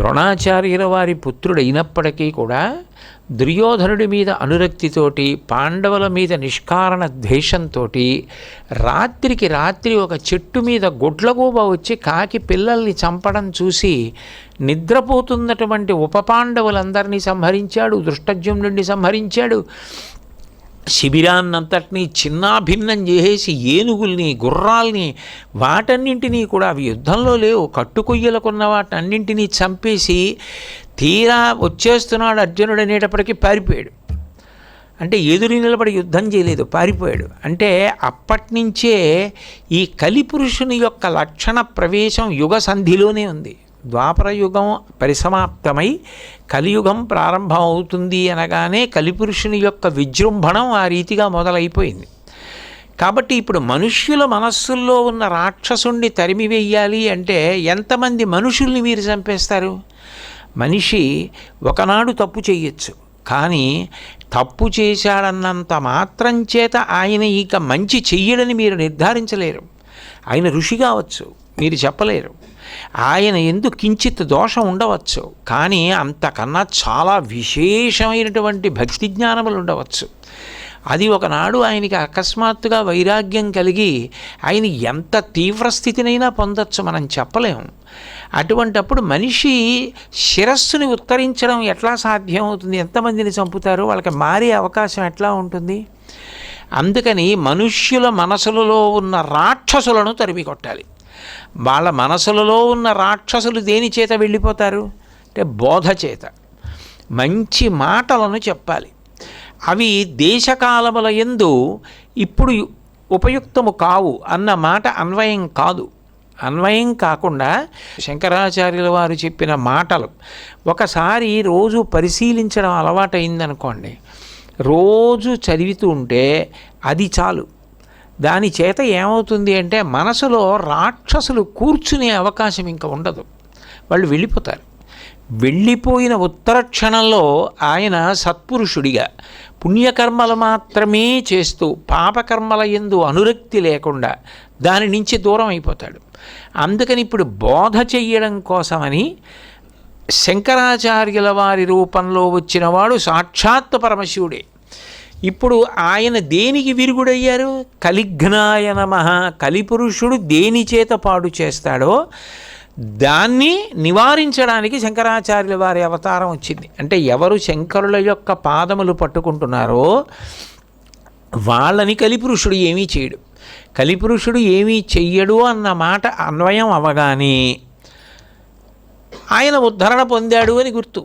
ద్రోణాచార్యుల వారి పుత్రుడైనప్పటికీ కూడా దుర్యోధనుడి మీద అనురక్తితోటి, పాండవుల మీద నిష్కారణ ద్వేషంతో రాత్రికి రాత్రి ఒక చెట్టు మీద గుడ్లగూబ వచ్చి కాకి పిల్లల్ని చంపడం చూసి నిద్రపోతున్నటువంటి ఉప పాండవులందరినీ సంహరించాడు, దృష్టజ్యుమ్నుడిని సంహరించాడు. శిబిరాన్నంతటినీ చిన్నాభిన్నం చేసేసి ఏనుగుల్ని, గుర్రాల్ని, వాటన్నింటినీ కూడా, అవి యుద్ధంలో లేవు, కట్టుకొయ్యలకున్న వాటన్నింటినీ చంపేసి తీరా వచ్చేస్తున్నాడు అర్జునుడు అనేటప్పటికీ పారిపోయాడు. అంటే ఎదురు నిలబడి యుద్ధం చేయలేదు, పారిపోయాడు. అంటే అప్పటినుంచే ఈ కలిపురుషుని యొక్క లక్షణ ప్రవేశం యుగ సంధిలోనే ఉంది. ద్వాపరయుగం పరిసమాప్తమై కలియుగం ప్రారంభం అవుతుంది అనగానే కలిపురుషుని యొక్క విజృంభణం ఆ రీతిగా మొదలైపోయింది. కాబట్టి ఇప్పుడు మనుష్యుల మనస్సుల్లో ఉన్న రాక్షసుణ్ణి తరిమివేయాలి అంటే ఎంతమంది మనుషుల్ని మీరు చంపేస్తారు? మనిషి ఒకనాడు తప్పు చేయొచ్చు, కానీ తప్పు చేశాడన్నంత మాత్రం చేత ఆయన ఇక మంచి చెయ్యడని మీరు నిర్ధారించలేరు. ఆయన ఋషి కావచ్చు, మీరు చెప్పలేరు. ఆయన ఎందుకు కించిత్ దోషం ఉండవచ్చు, కానీ అంతకన్నా చాలా విశేషమైనటువంటి భక్తి జ్ఞానములు ఉండవచ్చు. అది ఒకనాడు ఆయనకి అకస్మాత్తుగా వైరాగ్యం కలిగి ఆయన ఎంత తీవ్రస్థితినైనా పొందొచ్చు, మనం చెప్పలేము. అటువంటప్పుడు మనిషి శిరస్సుని ఉత్తరించడం ఎట్లా సాధ్యమవుతుంది? ఎంతమందిని చంపుతారు? వాళ్ళకి మారే అవకాశం ఎట్లా ఉంటుంది? అందుకని మనుష్యుల మనసులలో ఉన్న రాక్షసులను తరిమి కొట్టాలి. వాళ్ళ మనసులలో ఉన్న రాక్షసులు దేని చేత వెళ్ళిపోతారు అంటే బోధ చేత. మంచి మాటలను చెప్పాలి. అవి దేశకాలముల యందు ఇప్పుడు ఉపయుక్తము కావు అన్న మాట అన్వయం కాదు. అన్వయం కాకుండా శంకరాచార్యుల వారు చెప్పిన మాటలు ఒకసారి రోజు పరిశీలించడం అలవాటైందనుకోండి, రోజు చదువుతూ ఉంటే అది చాలు. దాని చేత ఏమవుతుంది అంటే మనసులో రాక్షసులు కూర్చునే అవకాశం ఇంకా ఉండదు, వాళ్ళు వెళ్ళిపోతారు. వెళ్ళిపోయిన ఉత్తర క్షణంలో ఆయన సత్పురుషుడిగా పుణ్యకర్మలు మాత్రమే చేస్తూ పాపకర్మల యందు అనురక్తి లేకుండా దాని నుంచి దూరం అయిపోతాడు. అందుకని ఇప్పుడు బోధ చెయ్యడం కోసమని శంకరాచార్యుల వారి రూపంలో వచ్చినవాడు సాక్షాత్ పరమశివుడే. ఇప్పుడు ఆయన దేనికి విరుగుడయ్యారు? కలిఘ్నాయ నమః. కలిపురుషుడు దేని చేత పాడు చేస్తాడో దాన్ని నివారించడానికి శంకరాచార్యుల వారి అవతారం వచ్చింది. అంటే ఎవరు శంకరుల యొక్క పాదములు పట్టుకుంటున్నారో వాళ్ళని కలిపురుషుడు ఏమీ చేయడు. కలిపురుషుడు ఏమీ చెయ్యడు అన్న మాట అన్వయం అవగానే ఆయన ఉద్ధరణ పొందాడు అని గుర్తు.